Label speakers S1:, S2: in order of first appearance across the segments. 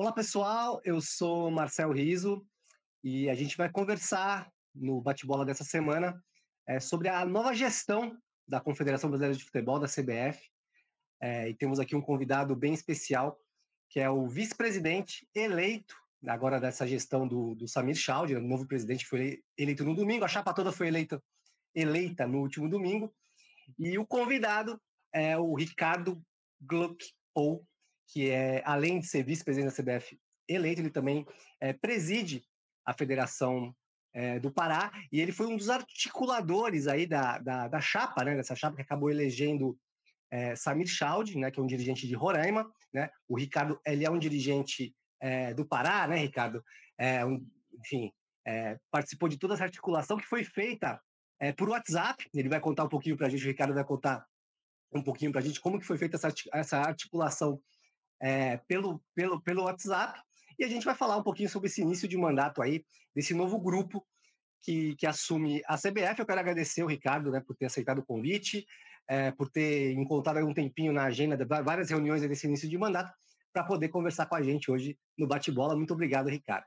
S1: Olá pessoal, eu sou Marcel Riso e a gente vai conversar no bate-bola dessa semana sobre a nova gestão da Confederação Brasileira de Futebol, da CBF, e temos aqui um convidado bem especial, que é o vice-presidente eleito agora dessa gestão do Samir Chaldry, o novo presidente que foi eleito no domingo, a chapa toda foi eleita no último domingo, e o convidado é o Ricardo Gluck, que é, além de ser vice-presidente da CBF eleito, ele também preside a Federação do Pará, e ele foi um dos articuladores aí da chapa, né, dessa chapa que acabou elegendo Samir Chaldry, né, que é um dirigente de Roraima, né? O Ricardo, ele é um dirigente do Pará, né, Ricardo? Enfim, participou de toda essa articulação que foi feita por WhatsApp. Ele vai contar um pouquinho para a gente, o Ricardo vai contar um pouquinho para a gente como que foi feita essa articulação pelo WhatsApp, e a gente vai falar um pouquinho sobre esse início de mandato aí, desse novo grupo que assume a CBF. Eu quero agradecer o Ricardo, né, por ter aceitado o convite, por ter encontrado um tempinho na agenda de várias reuniões desse início de mandato, para poder conversar com a gente hoje no Bate-Bola. Muito obrigado, Ricardo.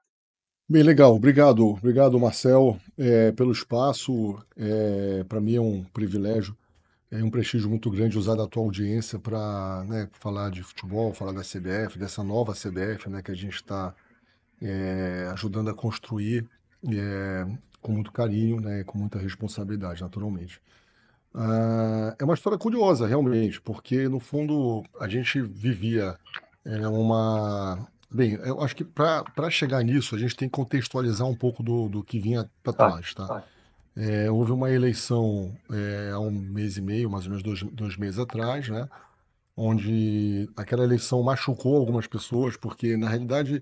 S2: Bem, legal. Obrigado, Marcel, pelo espaço. Para mim é um privilégio, é um prestígio muito grande usar da tua audiência para, né, falar de futebol, falar da CBF, dessa nova CBF, né, que a gente está ajudando a construir com muito carinho, né, com muita responsabilidade, naturalmente. É uma história curiosa, realmente, porque no fundo a gente vivia uma. Bem, eu acho que para chegar nisso a gente tem que contextualizar um pouco do que vinha para trás, tá? Houve uma eleição há um mês e meio, mais ou menos dois meses atrás, né? Onde aquela eleição machucou algumas pessoas, porque na realidade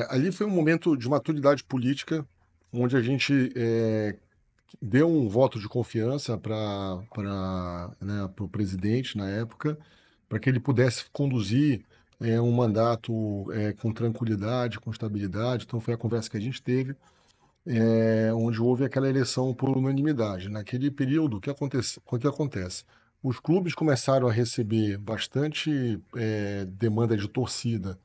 S2: ali foi um momento de maturidade política, onde a gente deu um voto de confiança para né, o presidente na época, para que ele pudesse conduzir um mandato com tranquilidade, com estabilidade. Então foi a conversa que a gente teve, onde houve aquela eleição por unanimidade. Naquele período, o que acontece? Os clubes começaram a receber bastante demanda de torcida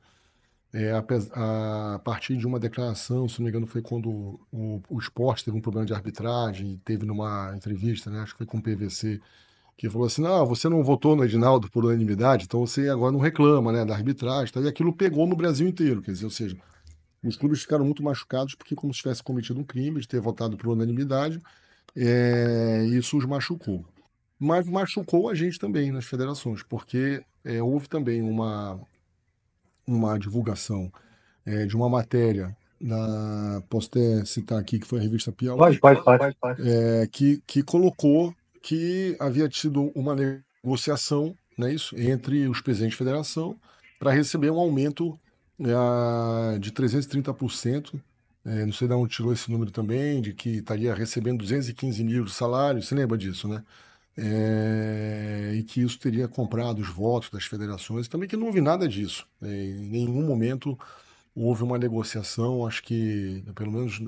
S2: a partir de uma declaração, se não me engano, foi quando o esporte teve um problema de arbitragem, teve numa entrevista, né, acho que foi com o PVC, que falou assim: não, você não votou no Edinaldo por unanimidade, então você agora não reclama, né, da arbitragem, tá? E aquilo pegou no Brasil inteiro, quer dizer, ou seja, os clubes ficaram muito machucados porque como se tivesse cometido um crime de ter votado por unanimidade, isso os machucou. Mas machucou a gente também nas federações, porque houve também uma divulgação de uma matéria posso até citar aqui, que foi a revista
S1: Pode,
S2: Piauí,
S1: pode, pode.
S2: que colocou que havia tido uma negociação, né, isso, entre os presidentes de federação para receber um aumento de 330%. Não sei de onde tirou esse número também, de que estaria recebendo 215 mil de salário, você lembra disso, né? E que isso teria comprado os votos das federações, também que não houve nada disso. Em nenhum momento houve uma negociação. Acho que, pelo menos,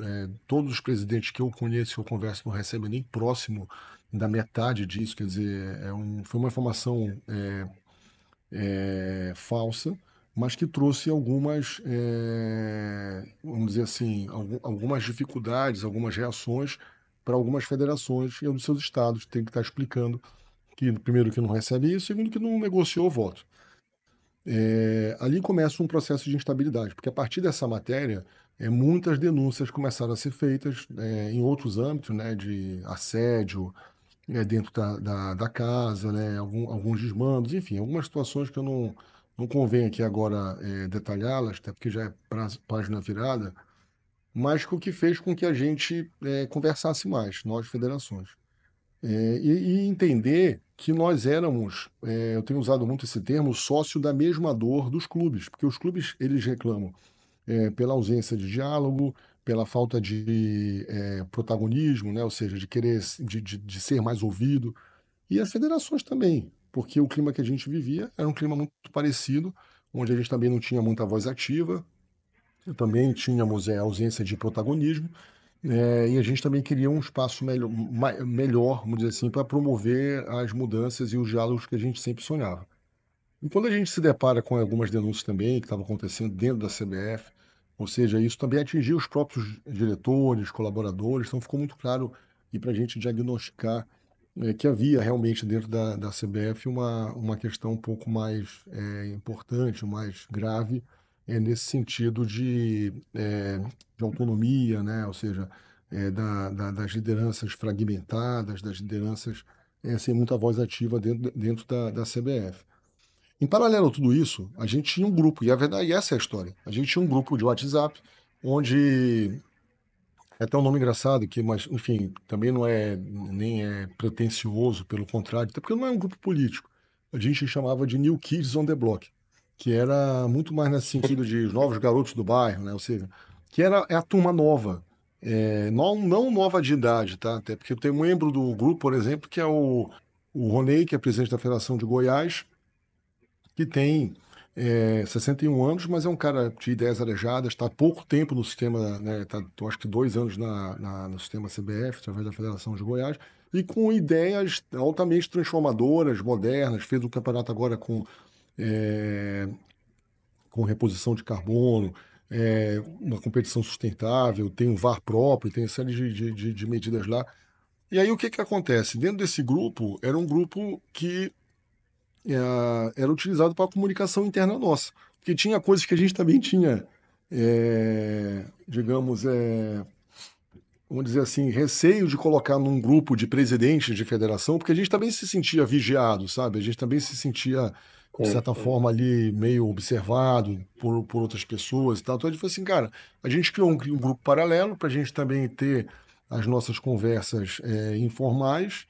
S2: todos os presidentes que eu conheço, que eu converso, não recebem nem próximo da metade disso. Quer dizer, foi uma informação falsa, mas que trouxe algumas, vamos dizer assim, algumas dificuldades, algumas reações para algumas federações e dos seus estados. Tem que estar explicando que, primeiro, que não recebe isso, segundo, que não negociou o voto. Ali começa um processo de instabilidade, porque a partir dessa matéria, muitas denúncias começaram a ser feitas em outros âmbitos, né, de assédio dentro da casa, né, alguns desmandos, enfim, algumas situações que eu não convém aqui agora detalhá-las, até porque já é página virada, mas que o que fez com que a gente conversasse mais, nós federações. E entender que nós éramos, eu tenho usado muito esse termo, sócio da mesma dor dos clubes, porque os clubes eles reclamam pela ausência de diálogo, pela falta de protagonismo, né? Ou seja, de querer de ser mais ouvido, e as federações também, porque o clima que a gente vivia era um clima muito parecido, onde a gente também não tinha muita voz ativa, também tínhamos ausência de protagonismo, e a gente também queria um espaço melhor, vamos dizer assim, para promover as mudanças e os diálogos que a gente sempre sonhava. E quando a gente se depara com algumas denúncias também que estavam acontecendo dentro da CBF, ou seja, isso também atingiu os próprios diretores, colaboradores, então ficou muito claro e para a gente diagnosticar que havia realmente dentro da CBF uma questão um pouco mais importante, mais grave, nesse sentido de autonomia, né? Ou seja, das lideranças fragmentadas, das lideranças sem muita voz ativa dentro da CBF. Em paralelo a tudo isso, a gente tinha um grupo, e a verdade, essa é a história. A gente tinha um grupo de WhatsApp, onde é até um nome engraçado, mas, enfim, também não é nem é pretensioso, pelo contrário, até porque não é um grupo político. A gente chamava de New Kids on the Block, que era muito mais nesse sentido de os novos garotos do bairro, né? Ou seja, que é a turma nova. Não nova de idade, tá? Até porque tem um membro do grupo, por exemplo, que é o Ronei, que é presidente da Federação de Goiás, que tem 61 anos, mas é um cara de ideias arejadas, está há pouco tempo no sistema, né, está acho que 2 anos no sistema CBF, através da Federação de Goiás, e com ideias altamente transformadoras, modernas, fez um campeonato agora eh, com reposição de carbono, uma competição sustentável, tem um VAR próprio, tem uma série de medidas lá. E aí o que acontece? Dentro desse grupo, era um grupo que era utilizado para a comunicação interna nossa. Porque tinha coisas que a gente também tinha, digamos, vamos dizer assim, receio de colocar num grupo de presidentes de federação, porque a gente também se sentia vigiado, sabe? A gente também se sentia, de
S1: Sim,
S2: certa forma, ali meio observado por outras pessoas e tal. Então a gente falou assim, cara, a gente criou um grupo paralelo para a gente também ter as nossas conversas informais,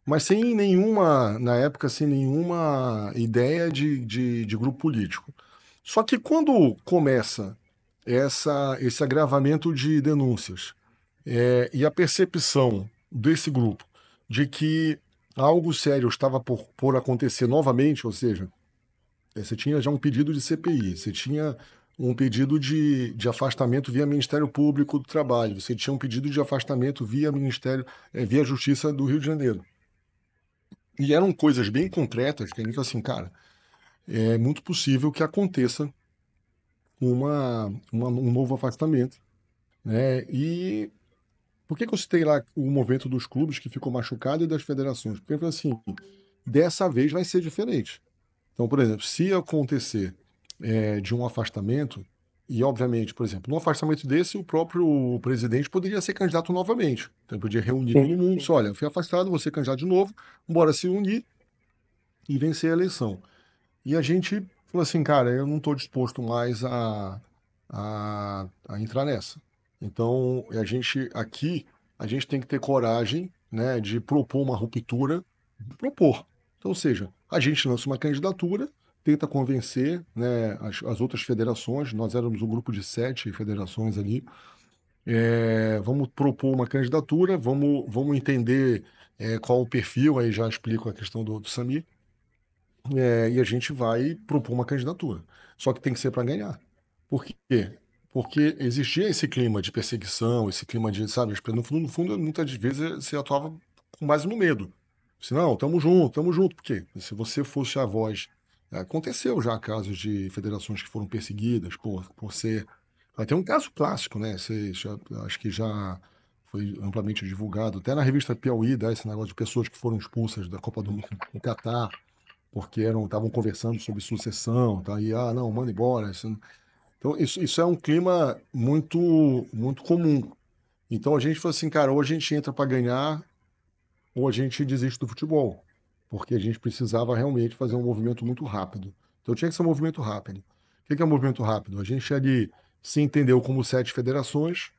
S2: mas sem nenhuma, na época, sem nenhuma ideia de grupo político. Só que quando começa esse agravamento de denúncias, e a percepção desse grupo de que algo sério estava por acontecer novamente, ou seja, você tinha já um pedido de CPI, você tinha um pedido de afastamento via Ministério Público do Trabalho, você tinha um pedido de afastamento via via Justiça do Rio de Janeiro. E eram coisas bem concretas, que a gente falou assim, cara, é muito possível que aconteça um novo afastamento, né? E por que eu citei lá o movimento dos clubes que ficou machucado e das federações? Porque eu falei assim, dessa vez vai ser diferente. Então, por exemplo, se acontecer de um afastamento, e obviamente, por exemplo, num afastamento desse, o próprio presidente poderia ser candidato novamente. Então, ele podia reunir todo
S1: sim.
S2: mundo, disse, olha, eu fui afastado, vou ser candidato de novo, bora se unir e vencer a eleição. E a gente falou assim, cara, eu não estou disposto mais a entrar nessa. Então, a gente tem que ter coragem, né, de propor uma ruptura, propor. Então, ou seja, a gente lança uma candidatura, tenta convencer, né, as outras federações, nós éramos um grupo de 7 federações ali, vamos propor uma candidatura, vamos entender qual o perfil, aí já explico a questão do Samir, e a gente vai propor uma candidatura. Só que tem que ser para ganhar. Por quê? Porque existia esse clima de perseguição, esse clima de, sabe, no fundo, muitas vezes você atuava com base no medo. Se não, tamo junto. Por quê? Se você fosse a voz. Aconteceu já casos de federações que foram perseguidas por ser. Vai ter um caso clássico, né? Acho que já foi amplamente divulgado. Até na revista Piauí dá esse negócio de pessoas que foram expulsas da Copa do Mundo no Catar porque estavam conversando sobre sucessão, tá? E não, manda embora. Então isso é um clima muito comum. Então a gente falou assim, cara, ou a gente entra para ganhar, ou a gente desiste do futebol, porque a gente precisava realmente fazer um movimento muito rápido. Então tinha que ser um movimento rápido. O que é um movimento rápido? A gente ali se entendeu como 7 federações,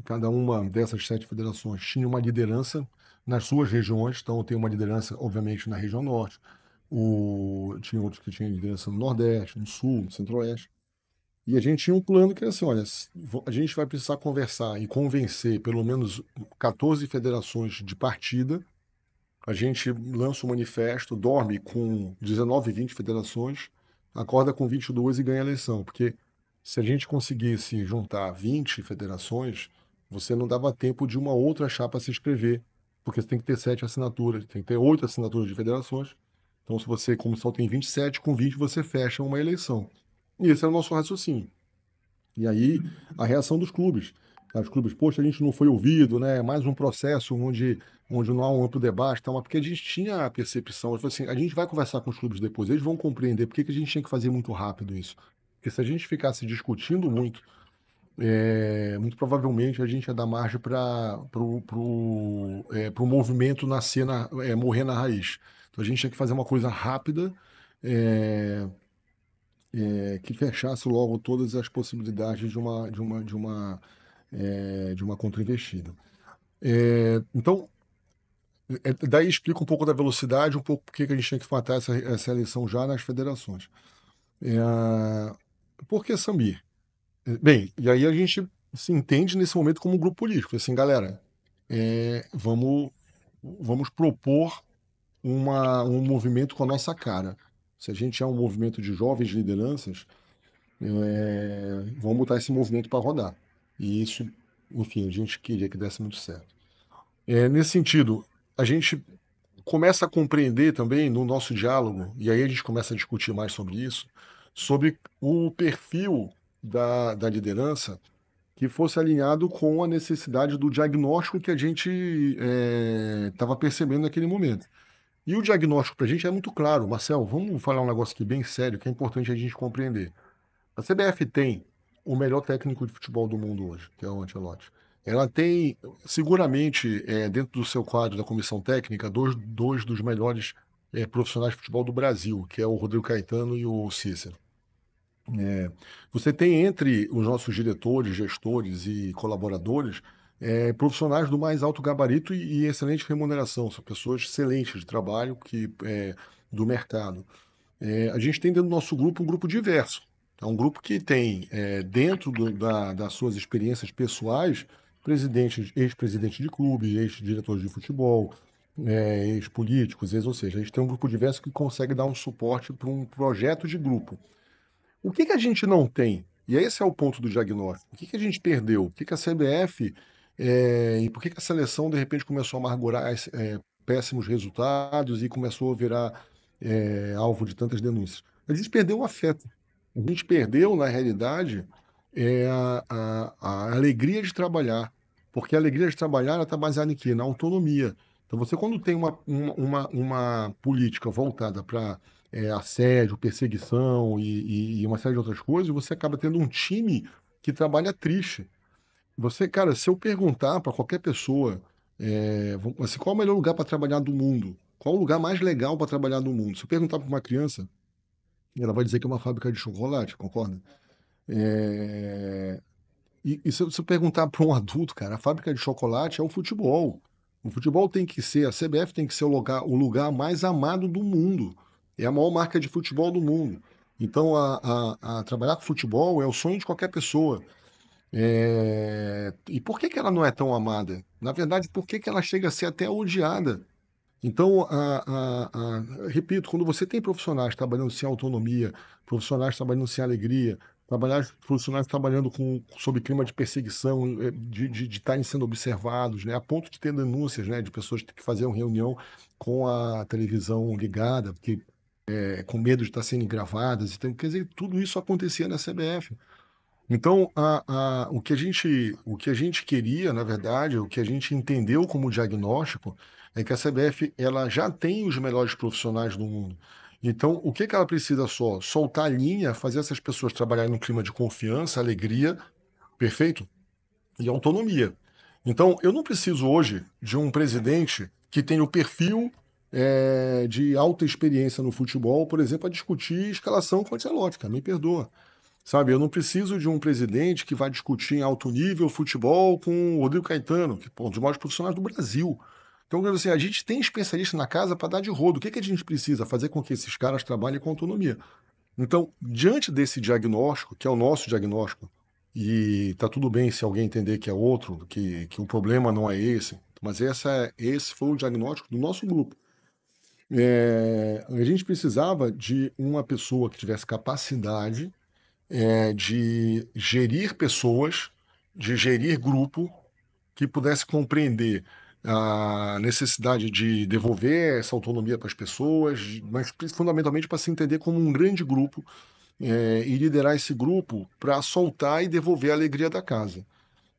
S2: cada uma dessas 7 federações tinha uma liderança nas suas regiões, então tem uma liderança, obviamente, na região norte, tinha outros que tinham liderança no Nordeste, no Sul, no Centro-Oeste. E a gente tinha um plano que era assim: olha, a gente vai precisar conversar e convencer pelo menos 14 federações de partida. A gente lança um manifesto, dorme com 19, 20 federações, acorda com 22 e ganha a eleição. Porque se a gente conseguisse juntar 20 federações, você não dava tempo de uma outra chapa se inscrever, porque você tem que ter 7 assinaturas, tem que ter 8 assinaturas de federações Então, se você, como só tem 27, com 20 você fecha uma eleição. E esse é o nosso raciocínio. E aí, a reação dos clubes. Os clubes, poxa, a gente não foi ouvido, né? Mais um processo onde não há um amplo debate, tá? Mas porque a gente tinha a percepção, eu falei assim, a gente vai conversar com os clubes depois, eles vão compreender por que que a gente tinha que fazer muito rápido isso. Porque se a gente ficasse discutindo muito, muito provavelmente a gente ia dar margem para o movimento nascer, morrer na raiz. Então a gente tinha que fazer uma coisa rápida, é, que fechasse logo todas as possibilidades de uma contra-investida. Então, daí explica um pouco da velocidade, um pouco por que que a gente tinha que matar essa eleição já nas federações. É, por que Samir? Bem, e aí a gente se entende nesse momento como um grupo político. Assim, galera, vamos propor um movimento com a nossa cara. Se a gente é um movimento de jovens lideranças, vamos botar esse movimento para rodar. E isso, enfim, a gente queria que desse muito certo. Nesse sentido, a gente começa a compreender também no nosso diálogo, e aí a gente começa a discutir mais sobre isso, sobre o perfil da liderança que fosse alinhado com a necessidade do diagnóstico que a gente estava percebendo naquele momento. E o diagnóstico para a gente é muito claro. Marcel, vamos falar um negócio aqui bem sério, que é importante a gente compreender. A CBF tem o melhor técnico de futebol do mundo hoje, que é o Ancelotti. Ela tem, seguramente, dentro do seu quadro da comissão técnica, dois dos melhores profissionais de futebol do Brasil, que é o Rodrigo Caetano e o Cícero. Você tem entre os nossos diretores, gestores e colaboradores profissionais do mais alto gabarito e excelente remuneração. São pessoas excelentes de trabalho do mercado. A gente tem dentro do nosso grupo um grupo diverso. É um grupo que tem, dentro das suas experiências pessoais, ex-presidente de clube, ex-diretores de futebol, ex-políticos, ou seja, a gente tem um grupo diverso que consegue dar um suporte para um projeto de grupo. O que que a gente não tem? E esse é o ponto do diagnóstico. O que que a gente perdeu? O que que a CBF e por que que a seleção de repente começou a amargurar péssimos resultados e começou a virar alvo de tantas denúncias? A gente perdeu o afeto. A gente perdeu, na realidade, a alegria de trabalhar. Porque a alegria de trabalhar está baseada em quê? Na autonomia. Então, você, quando tem uma política voltada para assédio, perseguição e uma série de outras coisas, você acaba tendo um time que trabalha triste. Você, cara, se eu perguntar para qualquer pessoa, assim, qual é o melhor lugar para trabalhar do mundo? Qual é o lugar mais legal para trabalhar no mundo? Se eu perguntar para uma criança, ela vai dizer que é uma fábrica de chocolate, concorda? É, e se eu perguntar para um adulto, cara, a fábrica de chocolate é o futebol. O futebol tem que ser, a CBF tem que ser o lugar mais amado do mundo. É a maior marca de futebol do mundo. Então, a trabalhar com futebol é o sonho de qualquer pessoa. E por que que ela não é tão amada? Na verdade, por que que ela chega a ser até odiada? Então, repito, quando você tem profissionais trabalhando sem autonomia, profissionais trabalhando sem alegria, profissionais trabalhando sob clima de perseguição, de estarem sendo observados, né, a ponto de ter denúncias, né, de pessoas que faziam reunião com a televisão ligada, porque, com medo de estar sendo gravadas, então, quer dizer, tudo isso acontecia na CBF. Então, o que a gente queria, na verdade, o que a gente entendeu como diagnóstico, é que a CBF ela já tem os melhores profissionais do mundo. Então, o que que ela precisa só? Soltar a linha, fazer essas pessoas trabalharem num clima de confiança, alegria, perfeito? E autonomia. Então, eu não preciso hoje de um presidente que tenha o perfil de alta experiência no futebol, por exemplo, a discutir escalação com o Ancelotti, cara, me perdoa. Sabe, eu não preciso de um presidente que vai discutir em alto nível futebol com o Rodrigo Caetano, que é um dos maiores profissionais do Brasil. Então, quer dizer assim, a gente tem especialista na casa para dar de rodo. O que que a gente precisa? Fazer com que esses caras trabalhem com autonomia. Então, diante desse diagnóstico, que é o nosso diagnóstico, e tá tudo bem se alguém entender que é outro, que o problema não é esse, mas esse foi o diagnóstico do nosso grupo. A gente precisava de uma pessoa que tivesse capacidade de gerir pessoas, de gerir grupo, que pudesse compreender. a necessidade de devolver essa autonomia para as pessoas, mas fundamentalmente para se entender como um grande grupo e liderar esse grupo para soltar e devolver a alegria da casa.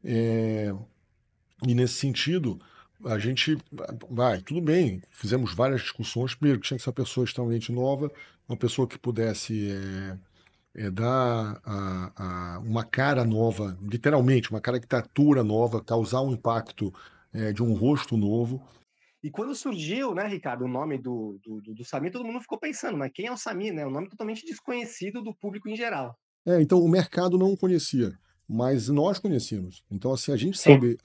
S2: E nesse sentido, a gente vai, tudo bem, fizemos várias discussões. Primeiro, que tinha que ser uma pessoa extremamente nova, uma pessoa que pudesse dar uma cara nova, literalmente, uma caricatura nova, causar um impacto de um rosto novo.
S1: E quando surgiu, né, Ricardo, o nome do Samir, todo mundo ficou pensando, mas quem é o Samir, né? Um nome totalmente desconhecido do público em geral.
S2: Então o mercado não conhecia, mas nós conhecíamos. Então, assim, a gente
S1: Sim,
S2: sabe,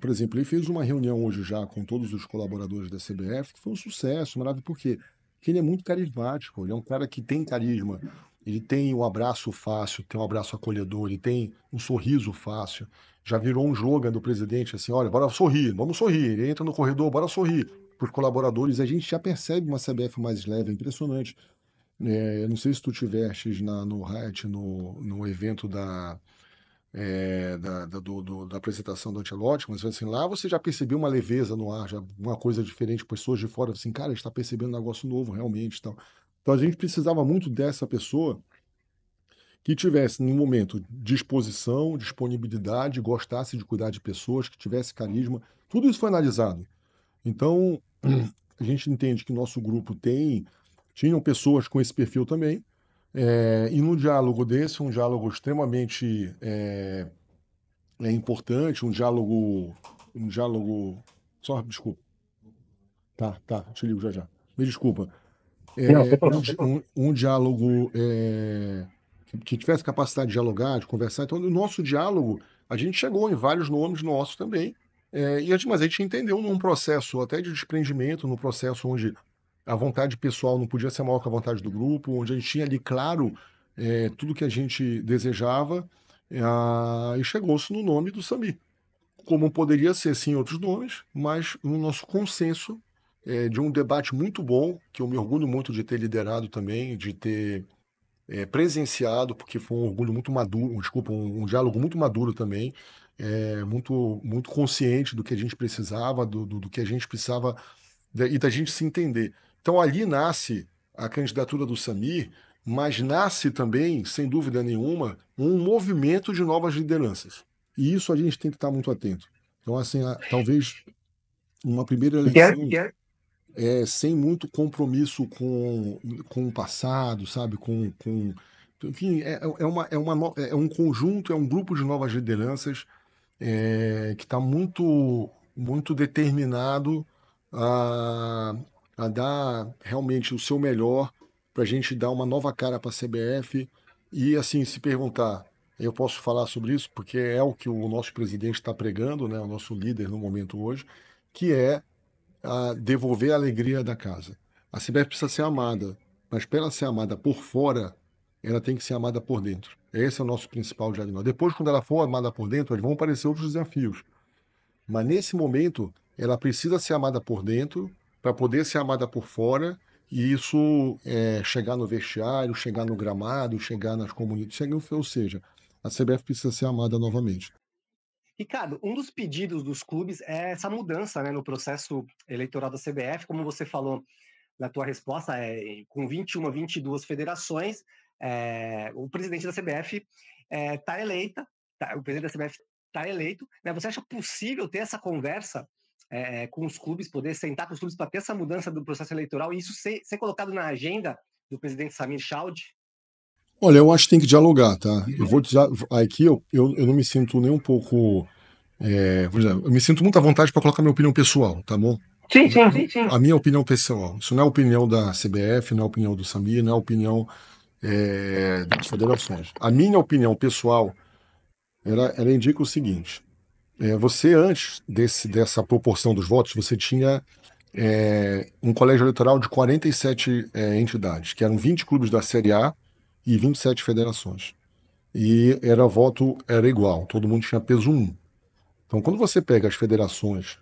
S2: por exemplo, ele fez uma reunião hoje já com todos os colaboradores da CBF, que foi um sucesso, maravilhoso. Por quê? Porque ele é muito carismático, ele é um cara que tem carisma, ele tem um abraço fácil, tem um abraço acolhedor, ele tem um sorriso fácil. Já virou um slogan do presidente, assim, olha, bora sorrir, vamos sorrir. Ele entra no corredor, bora sorrir. Para os colaboradores, a gente já percebe uma CBF mais leve, é impressionante. Eu não sei se tu tivestes no Riot, no evento da apresentação do Ancelotti, mas assim, lá você já percebeu uma leveza no ar, já uma coisa diferente, pessoas de fora, assim, cara, está percebendo um negócio novo realmente, tal. Então a gente precisava muito dessa pessoa que tivesse, no momento, disposição, disponibilidade, gostasse de cuidar de pessoas, que tivesse carisma. Tudo isso foi analisado. Então, a gente entende que nosso grupo tinham pessoas com esse perfil também, e no diálogo desse, um diálogo extremamente importante, um diálogo, só, desculpa, tá, te ligo já já, me desculpa,
S1: não, sem
S2: um,
S1: problema.
S2: um diálogo que tivesse capacidade de dialogar, de conversar. Então, no nosso diálogo, a gente chegou em vários nomes nossos também, mas a gente entendeu num processo até de desprendimento, num processo onde a vontade pessoal não podia ser maior que a vontade do grupo, onde a gente tinha ali claro tudo que a gente desejava, e chegou-se no nome do Sami. Como poderia ser, sim, outros nomes, mas no nosso consenso de um debate muito bom, que eu me orgulho muito de ter liderado também, de ter presenciado, porque foi um orgulho muito maduro, desculpa, um diálogo muito maduro também, muito, muito consciente do que a gente precisava, do que a gente precisava e da gente se entender. Então ali nasce a candidatura do Samir, mas nasce também, sem dúvida nenhuma, um movimento de novas lideranças. E isso a gente tem que estar muito atento. Então, assim, talvez uma primeira
S1: E que é,
S2: eleição sem muito compromisso com o passado, sabe? Enfim, é um conjunto, é um grupo de novas lideranças que está muito, muito determinado a, a dar realmente o seu melhor para a gente dar uma nova cara para a CBF e, assim, se perguntar, eu posso falar sobre isso porque é o que o nosso presidente está pregando, né, o nosso líder no momento hoje, que é devolver a alegria da casa. A CBF precisa ser amada, mas para ela ser amada por fora, ela tem que ser amada por dentro. Esse é o nosso principal diagnóstico. Depois, quando ela for amada por dentro, vão aparecer outros desafios. Mas nesse momento, ela precisa ser amada por dentro para poder ser amada por fora, e isso chegar no vestiário, chegar no gramado, chegar nas comunidades, ou seja, a CBF precisa ser amada novamente.
S1: Ricardo, um dos pedidos dos clubes é essa mudança, né, no processo eleitoral da CBF, como você falou na tua resposta, com 21, 22 federações, o presidente da CBF está eleita, o presidente da CBF está eleito, né? Você acha possível ter essa conversa com os clubes, poder sentar com os clubes para ter essa mudança do processo eleitoral e isso ser colocado na agenda do presidente Samir Chaud?
S2: Olha, eu acho que tem que dialogar, tá? Eu vou dizer, aqui eu não me sinto nem um pouco. Vou dizer, eu me sinto muito à vontade para colocar minha opinião pessoal, tá bom?
S1: Sim, sim.
S2: A minha opinião pessoal. Isso não é a opinião da CBF, não é a opinião do Samir, não é a opinião das federações. A minha opinião pessoal, ela indica o seguinte: você, antes dessa proporção dos votos, você tinha um colégio eleitoral de 47 entidades, que eram 20 clubes da Série A e 27 federações. E voto era igual, todo mundo tinha peso 1. Então, quando você pega as federações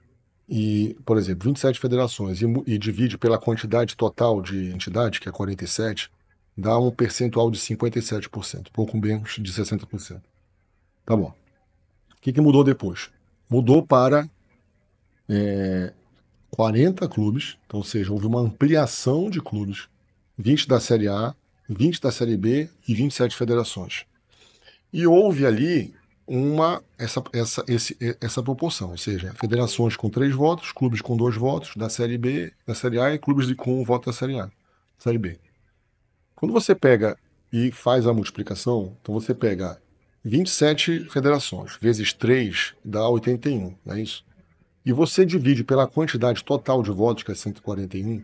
S2: e, por exemplo, 27 federações e divide pela quantidade total de entidades, que é 47, dá um percentual de 57%, pouco menos de 60%. Tá bom. O que mudou depois? Mudou para 40 clubes, então, ou seja, houve uma ampliação de clubes, 20 da Série A, 20 da Série B e 27 federações. E houve ali essa proporção, ou seja, federações com 3 votos, clubes com 2 votos da Série B, da Série A e clubes com 1 voto da Série A, Série B. Quando você pega e faz a multiplicação, então você pega 27 federações vezes 3 dá 81, não é isso? E você divide pela quantidade total de votos, que é 141,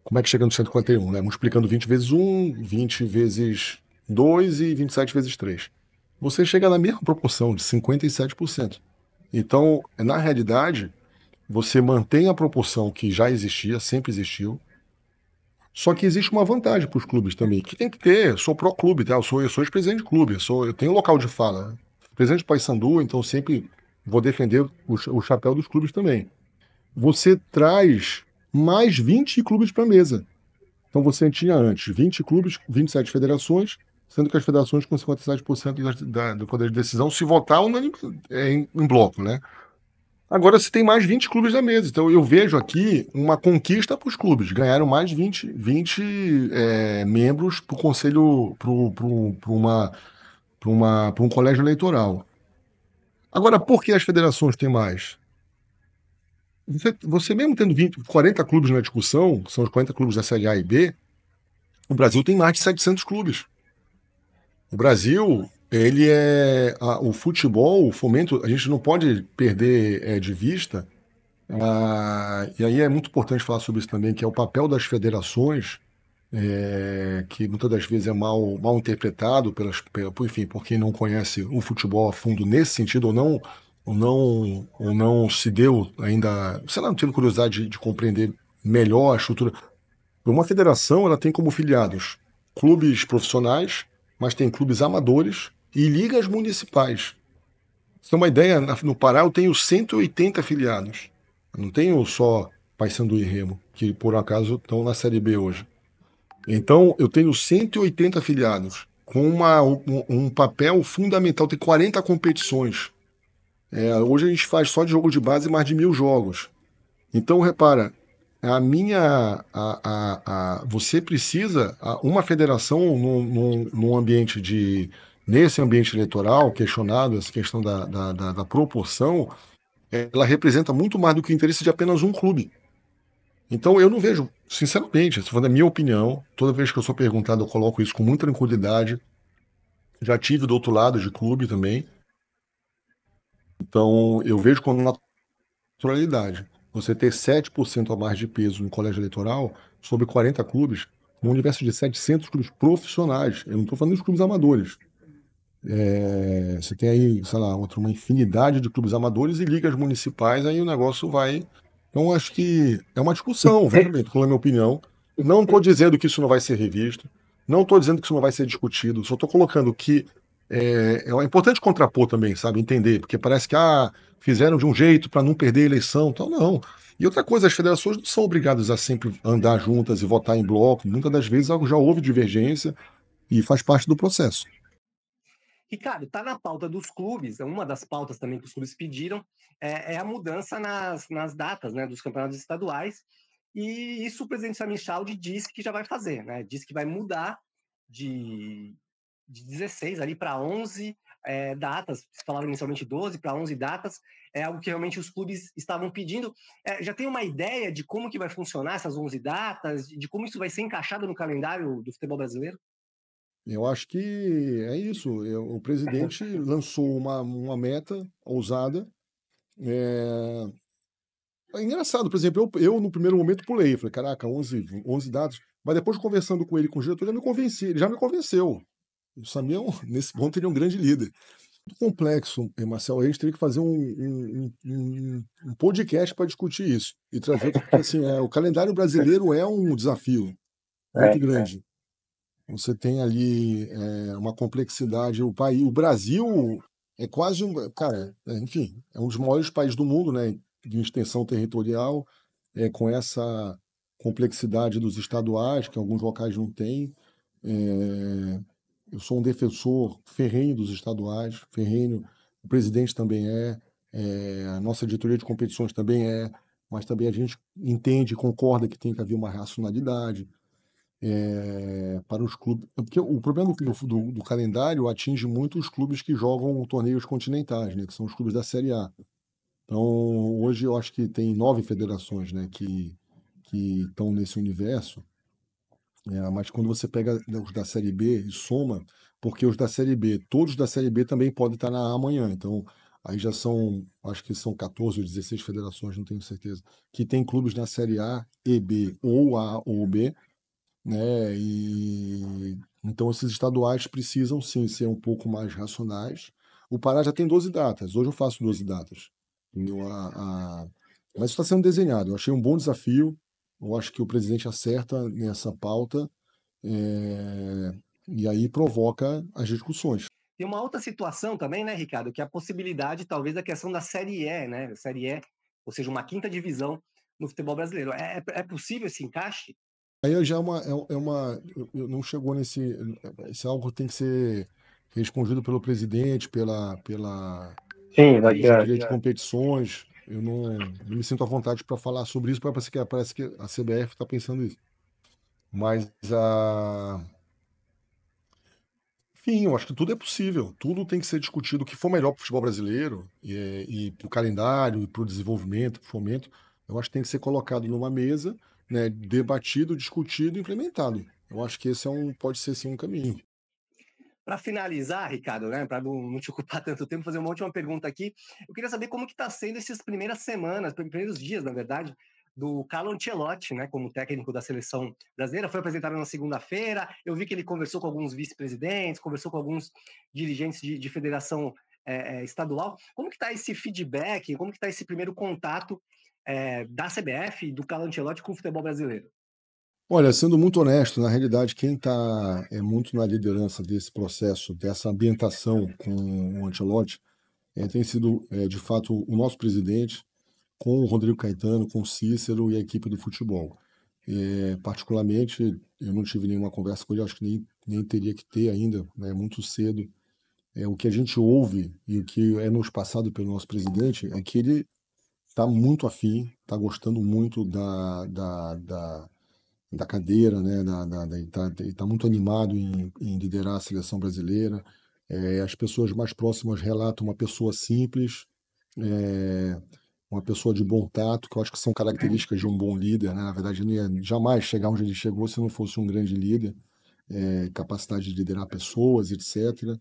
S2: como é que chega no 141, né? Multiplicando 20 vezes 1, 20 vezes 2 e 27 vezes 3. Você chega na mesma proporção, de 57%. Então, na realidade, você mantém a proporção que já existia, sempre existiu, só que existe uma vantagem para os clubes também, que tem que ter, sou pró-clube, tá? Eu sou ex-presidente de clube, eu tenho local de fala. Presidente do Paysandu, então sempre vou defender o chapéu dos clubes também. Você traz mais 20 clubes para a mesa. Então você tinha antes 20 clubes, 27 federações, sendo que as federações com 57% do poder de decisão se votar em bloco, né? Agora você tem mais 20 clubes na mesa. Então eu vejo aqui uma conquista para os clubes. Ganharam mais 20 membros para o conselho, para um colégio eleitoral. Agora, por que as federações têm mais? Você mesmo tendo 40 clubes na discussão, que são os 40 clubes da Série A e B, o Brasil tem mais de 700 clubes. O Brasil, o futebol, o fomento, a gente não pode perder de vista. E aí é muito importante falar sobre isso também, que é o papel das federações, que muitas das vezes é mal interpretado enfim, por quem não conhece o futebol a fundo nesse sentido, ou não se deu ainda, sei lá, não teve curiosidade de compreender melhor a estrutura. Uma federação, ela tem como filiados clubes profissionais, mas tem clubes amadores e ligas municipais. Você tem uma ideia, no Pará eu tenho 180 filiados. Eu não tenho só Paysandu e Remo, que por acaso estão na Série B hoje. Então, eu tenho 180 filiados, com um papel fundamental. Tem 40 competições. Hoje a gente faz só de jogo de base mais de 1.000 jogos. Então, repara, você precisa, uma federação num ambiente nesse ambiente eleitoral, questionado essa questão da proporção, ela representa muito mais do que o interesse de apenas um clube. Então eu não vejo, sinceramente, se for da minha opinião, toda vez que eu sou perguntado, eu coloco isso com muita tranquilidade. Já tive do outro lado de clube também. Então eu vejo com naturalidade. Você ter 7% a mais de peso no colégio eleitoral sobre 40 clubes, num universo de 700 clubes profissionais. Eu não estou falando dos clubes amadores. Você tem aí, sei lá, uma infinidade de clubes amadores e ligas municipais, aí o negócio vai. Então, acho que é uma discussão, veja bem, estou falando a minha opinião. Não estou dizendo que isso não vai ser revisto, não estou dizendo que isso não vai ser discutido, só estou colocando que é importante contrapor também, sabe? Entender, porque parece que fizeram de um jeito para não perder a eleição, então não. E outra coisa, as federações não são obrigadas a sempre andar juntas e votar em bloco. Muitas das vezes já houve divergência e faz parte do processo.
S1: Ricardo, está na pauta dos clubes, uma das pautas também que os clubes pediram é a mudança nas datas, né, dos campeonatos estaduais, e isso o presidente Samir Chaldi disse que já vai fazer, né, disse que vai mudar de 16 ali para 11 datas, se falaram inicialmente 12 para 11 datas, é algo que realmente os clubes estavam pedindo. Já tem uma ideia de como que vai funcionar essas 11 datas, de como isso vai ser encaixado no calendário do futebol brasileiro?
S2: Eu acho que é isso. O presidente lançou uma meta ousada. É, é engraçado, por exemplo, eu no primeiro momento pulei, falei, caraca, 11 dados. Mas depois conversando com ele, com o diretor, já me convenci, ele já me convenceu. O Samir, nesse ponto, ele é um grande líder. Muito complexo, Marcelo. A gente teria que fazer um podcast para discutir isso e trazer, porque assim, o calendário brasileiro é um desafio muito grande. Você tem ali uma complexidade. O Brasil é quase cara, enfim, é um dos maiores países do mundo, né, de extensão territorial, com essa complexidade dos estaduais, que alguns locais não têm. É, eu sou um defensor ferrenho dos estaduais, ferrenho. O presidente também é. A nossa diretoria de competições também é, mas também a gente entende e concorda que tem que haver uma racionalidade para os clubes. Porque o problema do calendário atinge muito os clubes que jogam torneios continentais, né, que são os clubes da Série A. Então, hoje eu acho que tem 9 federações, né, que estão nesse universo. Mas quando você pega os da Série B e soma, porque os da Série B, todos da Série B também podem estar na A amanhã. Então, aí já são, acho que são 14 ou 16 federações, não tenho certeza, que tem clubes na Série A e B, ou A ou B, né? E então esses estaduais precisam sim ser um pouco mais racionais. O Pará já tem 12 datas. Hoje eu faço 12 datas. Entendeu? Mas isso está sendo desenhado. Eu achei um bom desafio. Eu acho que o presidente acerta nessa pauta, é, e aí provoca as discussões.
S1: Tem uma outra situação também, né, Ricardo, que é a possibilidade, talvez, da questão da Série E, né? Série E, ou seja, uma quinta divisão no futebol brasileiro. É possível esse encaixe?
S2: Aí já não chegou nesse, esse algo que tem que ser respondido pelo presidente,
S1: Sim,
S2: pela diretoria de competições. Eu não me sinto à vontade para falar sobre isso, parece que a CBF está pensando isso. Mas, enfim, eu acho que tudo é possível. Tudo tem que ser discutido. O que for melhor para o futebol brasileiro e para o calendário, e para o desenvolvimento, para o fomento, eu acho que tem que ser colocado numa mesa, né, debatido, discutido e implementado. Eu acho que esse pode ser sim um caminho.
S1: Para finalizar, Ricardo, né, para não te ocupar tanto tempo, fazer uma última pergunta aqui. Eu queria saber como que está sendo essas primeiras semanas, primeiros dias, na verdade, do Carlo Ancelotti, né, como técnico da seleção brasileira. Foi apresentado na segunda-feira. Eu vi que ele conversou com alguns vice-presidentes, conversou com alguns dirigentes de federação estadual. Como que está esse feedback? Como que está esse primeiro contato da CBF e do Carlo Ancelotti com o futebol brasileiro?
S2: Olha, sendo muito honesto, na realidade, quem está muito na liderança desse processo, dessa ambientação com o Ancelotti, tem sido, de fato, o nosso presidente, com o Rodrigo Caetano, com o Cícero e a equipe do futebol. Particularmente, eu não tive nenhuma conversa com ele, acho que nem teria que ter ainda, né, muito cedo. O que a gente ouve e o que é nos passado pelo nosso presidente é que ele está muito afim, está gostando muito da cadeira, né, ele está muito animado em liderar a seleção brasileira. As pessoas mais próximas relatam uma pessoa simples, é, uma pessoa de bom tato, que eu acho que são características de um bom líder, né? Na verdade, ele não ia jamais chegar onde ele chegou se não fosse um grande líder, capacidade de liderar pessoas, etc.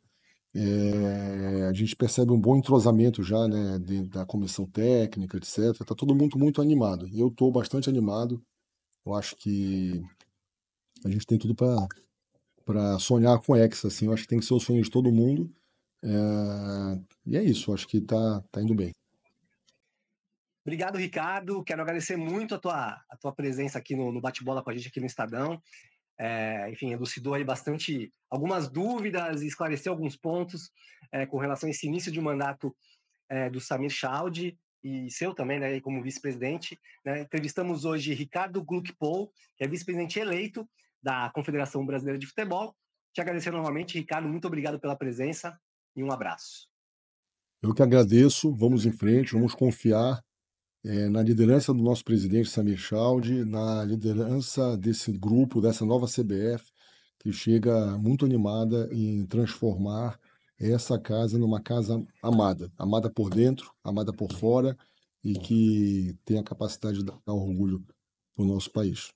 S2: A gente percebe um bom entrosamento já, né, dentro da comissão técnica, etc. Está todo mundo muito animado. Eu estou bastante animado. Eu acho que a gente tem tudo para sonhar com o Hexa, assim. Eu acho que tem que ser o sonho de todo mundo. E é isso. Eu acho que tá indo bem.
S1: Obrigado, Ricardo. Quero agradecer muito a tua presença aqui no Bate-Bola com a gente aqui no Estadão. Enfim, elucidou aí bastante algumas dúvidas e esclareceu alguns pontos com relação a esse início de mandato do Samir Chaldi e seu também, né, como vice-presidente. Né? Entrevistamos hoje Ricardo Gluckpol, que é vice-presidente eleito da Confederação Brasileira de Futebol. Te agradecer novamente, Ricardo. Muito obrigado pela presença e um abraço.
S2: Eu que agradeço. Vamos em frente, vamos confiar na liderança do nosso presidente Samir Chaldi, na liderança desse grupo, dessa nova CBF, que chega muito animada em transformar essa casa numa casa amada, amada por dentro, amada por fora, e que tem a capacidade de dar orgulho para o nosso país.